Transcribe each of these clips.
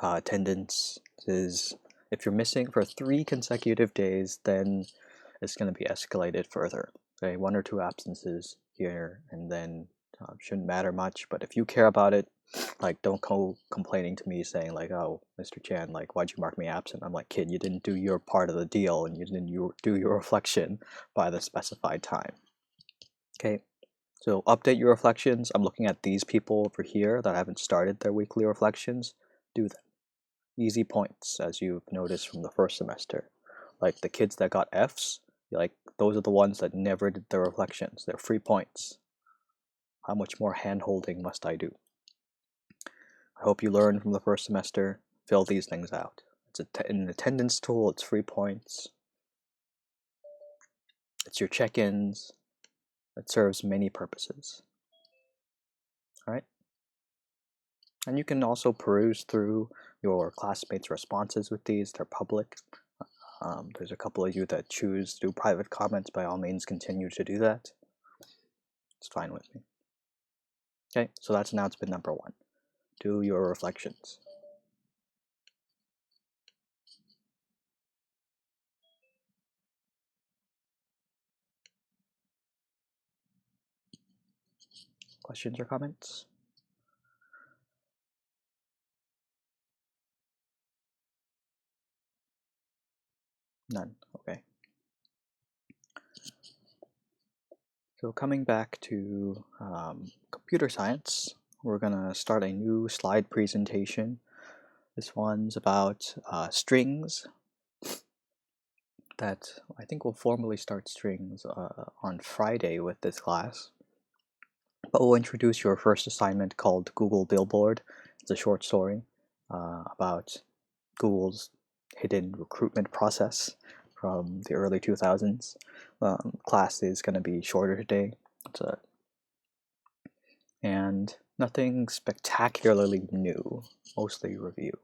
attendance is, if you're missing for 3 consecutive days, then it's going to be escalated further. Okay, 1 or 2 absences here and then shouldn't matter much, but if you care about it, like, don't go complaining to me saying like, oh, Mr. Chan, like, why'd you mark me absent? I'm like, kid, you didn't do your part of the deal and you didn't do your reflection by the specified time. Okay, so update your reflections. I'm looking at these people over here that haven't started their weekly reflections. Do them. Easy points, as you've noticed from the first semester. Like the kids that got Fs, like those are the ones that never did their reflections. They're free points. How much more hand-holding must I do? I hope you learned from the first semester. Fill these things out. It's an attendance tool. It's free points. It's your check-ins. It serves many purposes. All right. And you can also peruse through your classmates' responses with these. They're public. There's a couple of you that choose to do private comments. By all means, continue to do that. It's fine with me. Okay, so that's announcement number 1. Do your reflections. Questions or comments? None. Okay. So coming back to computer science, we're going to start a new slide presentation. This one's about strings. That I think we'll formally start strings on Friday with this class. But we'll introduce your first assignment called Google Billboard. It's a short story about Google's hidden recruitment process from the early 2000s. Class is going to be shorter today. And nothing spectacularly new, mostly review.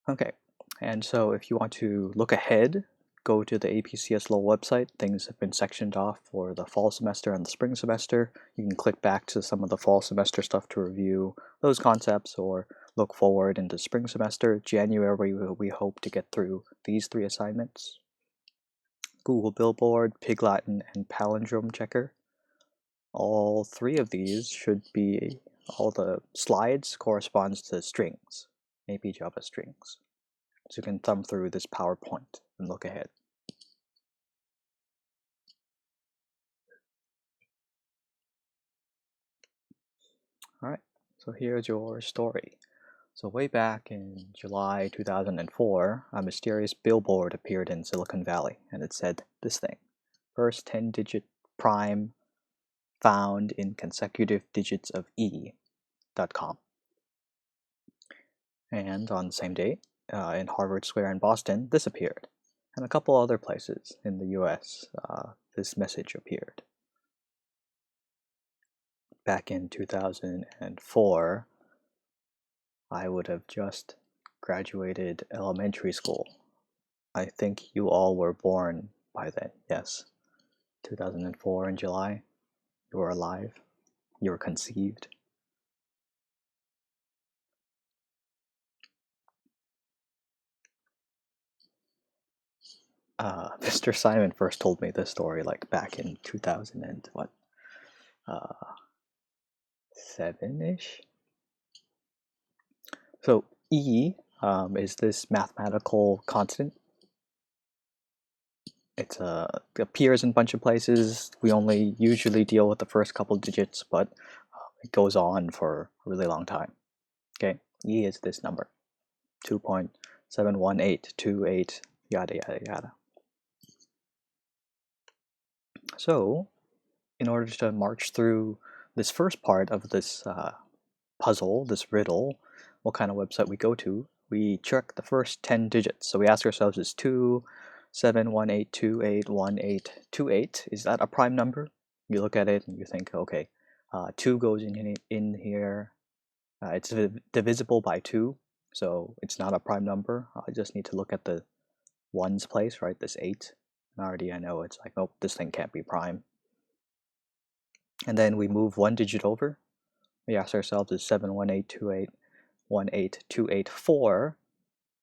Okay, and so if you want to look ahead, go to the APCS Lowell website. Things have been sectioned off for the fall semester and the spring semester. You can click back to some of the fall semester stuff to review those concepts or look forward into spring semester. January, we hope to get through these 3 assignments: Google Billboard, Pig Latin, and Palindrome Checker. All 3 of these should be, all the slides corresponds to strings, maybe Java strings. So you can thumb through this PowerPoint and look ahead. All right, so here's your story. So way back in July 2004, a mysterious billboard appeared in Silicon Valley, and it said this thing: first 10-digit prime found in consecutive digits of E.com. And on the same day, in Harvard Square in Boston, this appeared. And a couple other places in the US, this message appeared. Back in 2004, I would have just graduated elementary school. I think you all were born by then, yes. 2004 in July, you were alive, you were conceived. Mr. Simon first told me this story like back in 2007-ish. So E is this mathematical constant. It appears in a bunch of places. We only usually deal with the first couple digits, but it goes on for a really long time. Okay, E is this number, 2.71828, yada yada yada. So in order to march through this first part of this puzzle, this riddle, what kind of website we go to, we check the first 10 digits. So we ask ourselves, is 2.718281828, is that a prime number? You look at it and you think, okay, 2 goes in here. It's divisible by 2, so it's not a prime number. I just need to look at the ones place, right? This 8. And already I know it's like, oh, this thing can't be prime. And then we move 1 digit over. We ask ourselves, is 71828 18284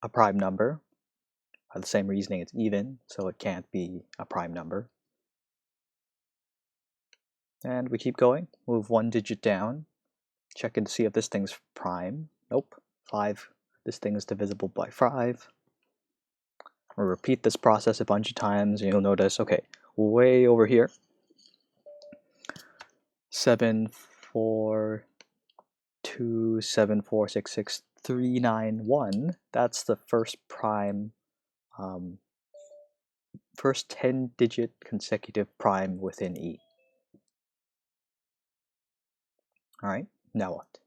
a prime number. By the same reasoning, it's even, so it can't be a prime number. And we keep going, move one digit down, check in to see if this thing's prime. Nope, 5. This thing is divisible by 5. We'll repeat this process a bunch of times, and you'll notice, okay, way over here, 74274663991, that's the first prime, first 10-digit consecutive prime within E. All right, now what?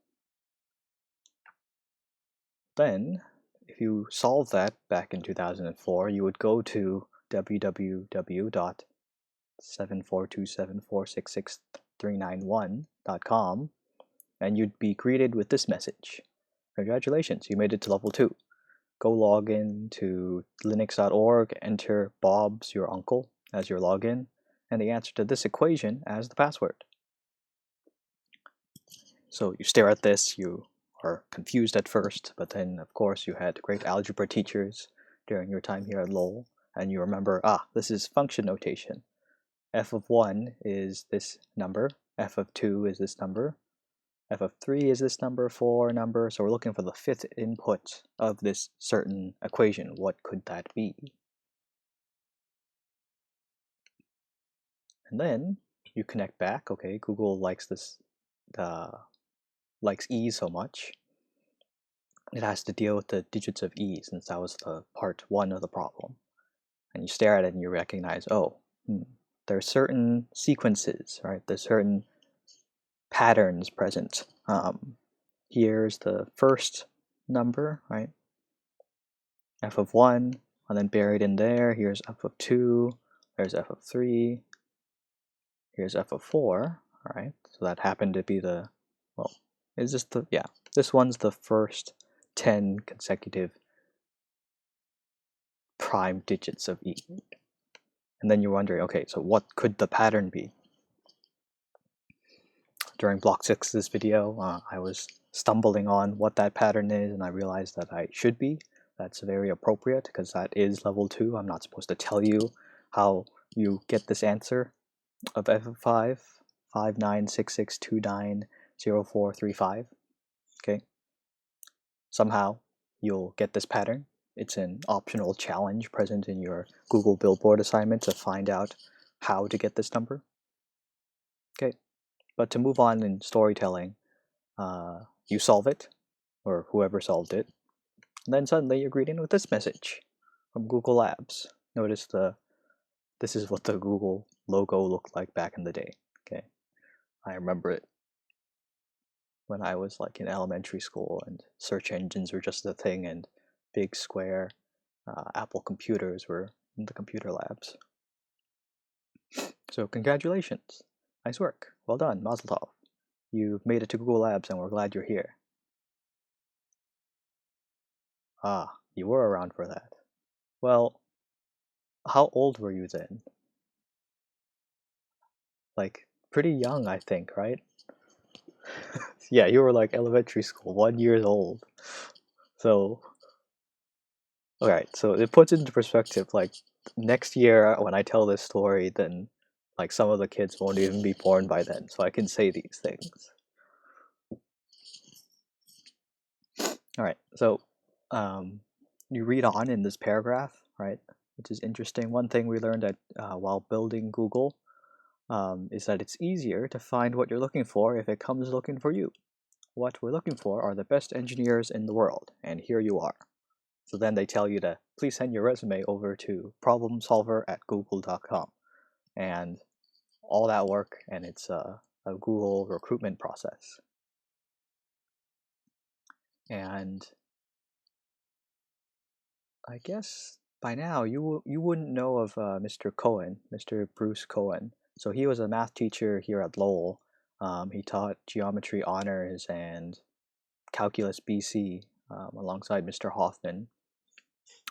Then, if you solve that back in 2004, you would go to www.74274663991.com, and you'd be greeted with this message. Congratulations, you made it to level 2. Go log in to linux.org, enter Bob's your uncle as your login, and the answer to this equation as the password. So you stare at this, you are confused at first, but then of course you had great algebra teachers during your time here at Lowell, and you remember, this is function notation. F of 1 is this number, f of 2 is this number, f of 3 is this number, 4 number, so we're looking for the 5th input of this certain equation. What could that be? And then you connect back. Okay, Google likes this, likes E so much. It has to deal with the digits of E, since that was the part 1 of the problem. And you stare at it and you recognize, there are certain sequences, right? There's certain patterns present. Here's the first number, right? F of 1, and then buried in there, here's f of 2, there's f of 3, here's f of 4, all right? So that happened to be the, is this the, this one's the first 10 consecutive prime digits of E. And then you're wondering, okay, so what could the pattern be? During Block 6 of this video, I was stumbling on what that pattern is, and I realized that I should be. That's very appropriate, because that is level 2. I'm not supposed to tell you how you get this answer of f of 5, 5966290435. Okay? Somehow, you'll get this pattern. It's an optional challenge present in your Google Billboard assignment to find out how to get this number. Okay, but to move on in storytelling, you solve it, or whoever solved it, and then suddenly you're greeted with this message from Google Labs. Notice this is what the Google logo looked like back in the day. Okay, I remember it when I was like in elementary school and search engines were just a thing, and big square Apple computers were in the computer labs. So congratulations, nice work, well done, Mazel Tov. You've made it to Google Labs and we're glad you're here. You were around for that. Well, how old were you then? Like, pretty young, I think, right? Yeah, you were like elementary school, 1 year old. So, alright, so it puts it into perspective, like, next year when I tell this story, then like some of the kids won't even be born by then, so I can say these things. Alright, so you read on in this paragraph, right, which is interesting. One thing we learned while building Google is that it's easier to find what you're looking for if it comes looking for you. What we're looking for are the best engineers in the world, and here you are. So then they tell you to please send your resume over to problemsolver@google.com, and all that work, and it's a Google recruitment process. And I guess by now you wouldn't know of Mr. Cohen, Mr. Bruce Cohen. So he was a math teacher here at Lowell. He taught geometry honors and calculus BC alongside Mr. Hoffman.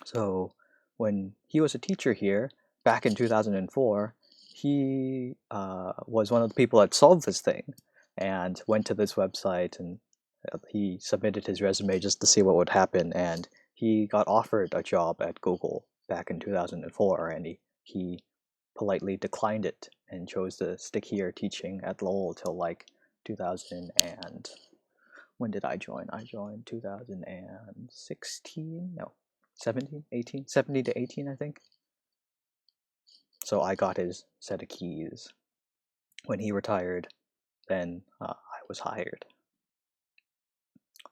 So when he was a teacher here back in 2004, he was one of the people that solved this thing and went to this website and he submitted his resume just to see what would happen, and he got offered a job at Google back in 2004, and he politely declined it and chose to stick here teaching at Lowell till like 2000 and when did I join? I joined 2016? No, 17, 18, 17 to 18, I think. So I got his set of keys. When he retired, then I was hired.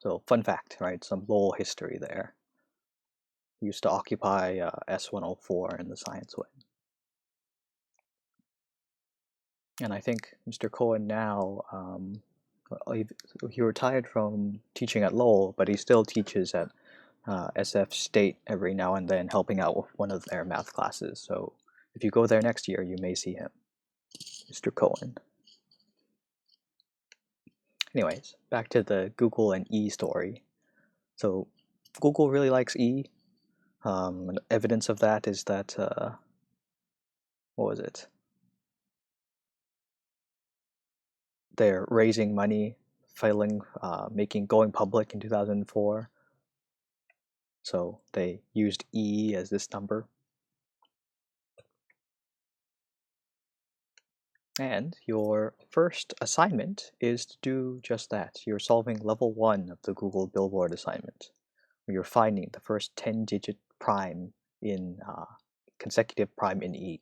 So fun fact, right? Some Lowell history there. He used to occupy S104 in the science wing. And I think Mr. Cohen now, he retired from teaching at Lowell, but he still teaches at SF State every now and then, helping out with one of their math classes. So if you go there next year, you may see him, Mr. Cohen. Anyways, back to the Google and E story. So Google really likes E. Evidence of that is that, what was it? They're raising money, going public in 2004. So they used E as this number. And your first assignment is to do just that. You're solving level 1 of the Google Billboard assignment. You're finding the first 10-digit prime in consecutive prime in E.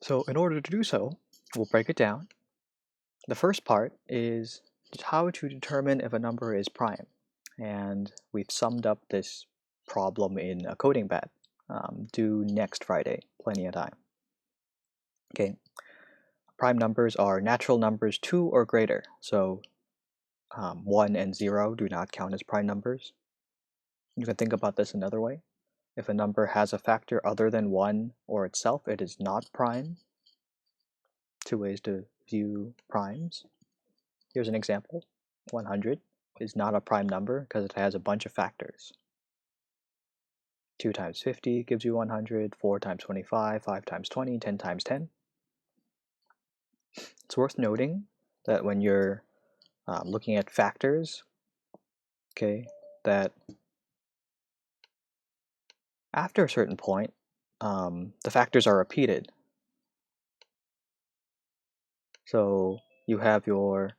So in order to do so, we'll break it down. The first part is how to determine if a number is prime. And we've summed up this problem in a coding bat. Due next Friday, plenty of time. Okay, prime numbers are natural numbers 2 or greater. So 1 and 0 do not count as prime numbers. You can think about this another way. If a number has a factor other than 1 or itself, it is not prime. Two ways to view primes. Here's an example. 100 is not a prime number because it has a bunch of factors. 2 times 50 gives you 100, 4 times 25, 5 times 20, 10 times 10. It's worth noting that when you're looking at factors, okay, that after a certain point, the factors are repeated. So you have your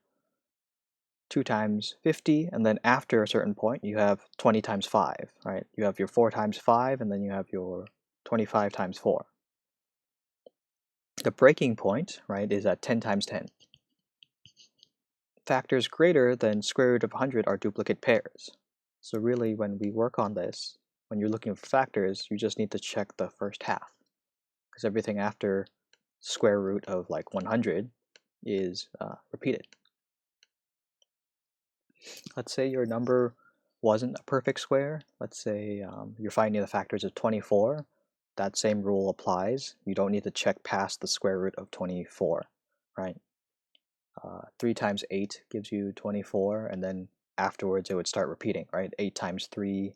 2 times 50, and then after a certain point, you have 20 times 5, right? You have your 4 times 5, and then you have your 25 times 4. The breaking point, right, is at 10 times 10. Factors greater than square root of 100 are duplicate pairs. So really, when we work on this, when you're looking for factors, you just need to check the first half, because everything after square root of like 100 is repeated. Let's say your number wasn't a perfect square. Let's say you're finding the factors of 24. That same rule applies. You don't need to check past the square root of 24, right? 3 times 8 gives you 24, and then afterwards it would start repeating, right? 8 times 3,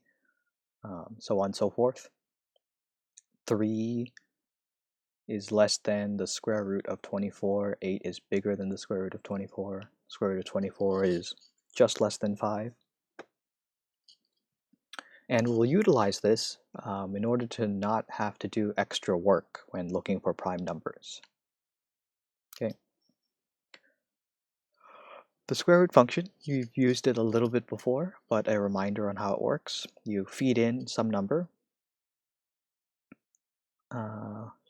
so on and so forth. 3 is less than the square root of 24. 8 is bigger than the square root of 24. Square root of 24 is just less than 5. And we'll utilize this in order to not have to do extra work when looking for prime numbers. Okay. The square root function, you've used it a little bit before, but a reminder on how it works. You feed in some number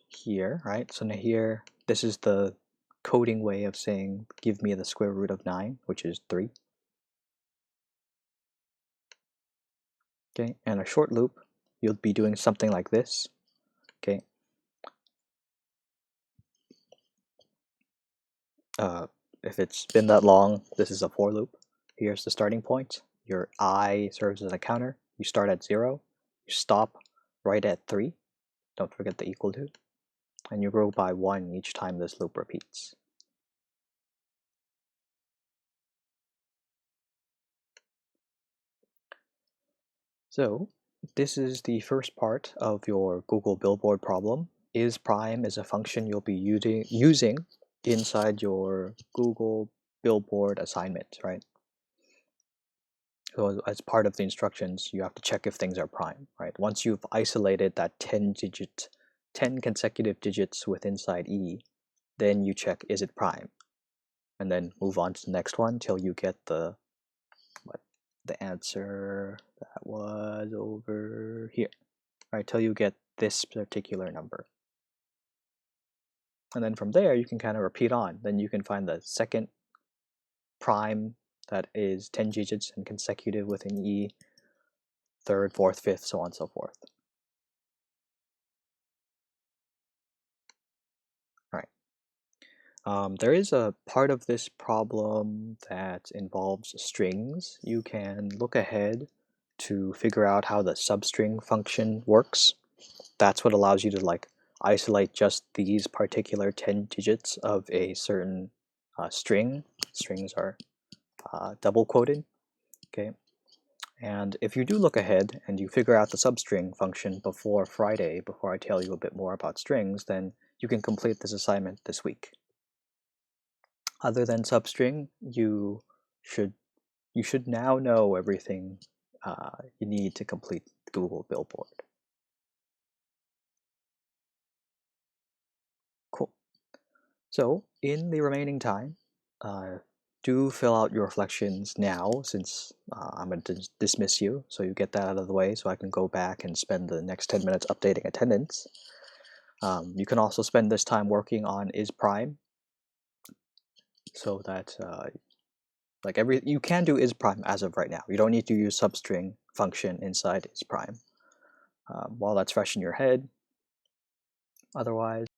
here, right? So now here, this is the coding way of saying, give me the square root of 9, which is 3. Okay, and a short loop, you'll be doing something like this. Okay. If it's been that long, this is a for loop. Here's the starting point. Your I serves as a counter. You start at 0. You stop right at 3. Don't forget the equal to. And you grow by 1 each time this loop repeats. So this is the first part of your Google Billboard problem. Is prime is a function you'll be using inside your Google Billboard assignment, right? So as part of the instructions, you have to check if things are prime, right? Once you've isolated that 10 consecutive digits with inside E, then you check, is it prime? And then move on to the next one till you get the answer that was over here, right? Till you get this particular number. And then from there, you can kind of repeat on. Then you can find the second prime that is 10 digits and consecutive within E, third, fourth, fifth, so on and so forth. All right. There is a part of this problem that involves strings. You can look ahead to figure out how the substring function works. That's what allows you to like isolate just these particular 10 digits of a certain string. Strings are double quoted, okay? And if you do look ahead and you figure out the substring function before Friday, before I tell you a bit more about strings, then you can complete this assignment this week. Other than substring, you should now know everything you need to complete Google Billboard. Cool. So in the remaining time, do fill out your reflections now, since I'm going to dismiss you, so you get that out of the way so I can go back and spend the next 10 minutes updating attendance. You can also spend this time working on is prime, so that you can do is prime as of right now. You don't need to use substring function inside is prime while that's fresh in your head. Otherwise,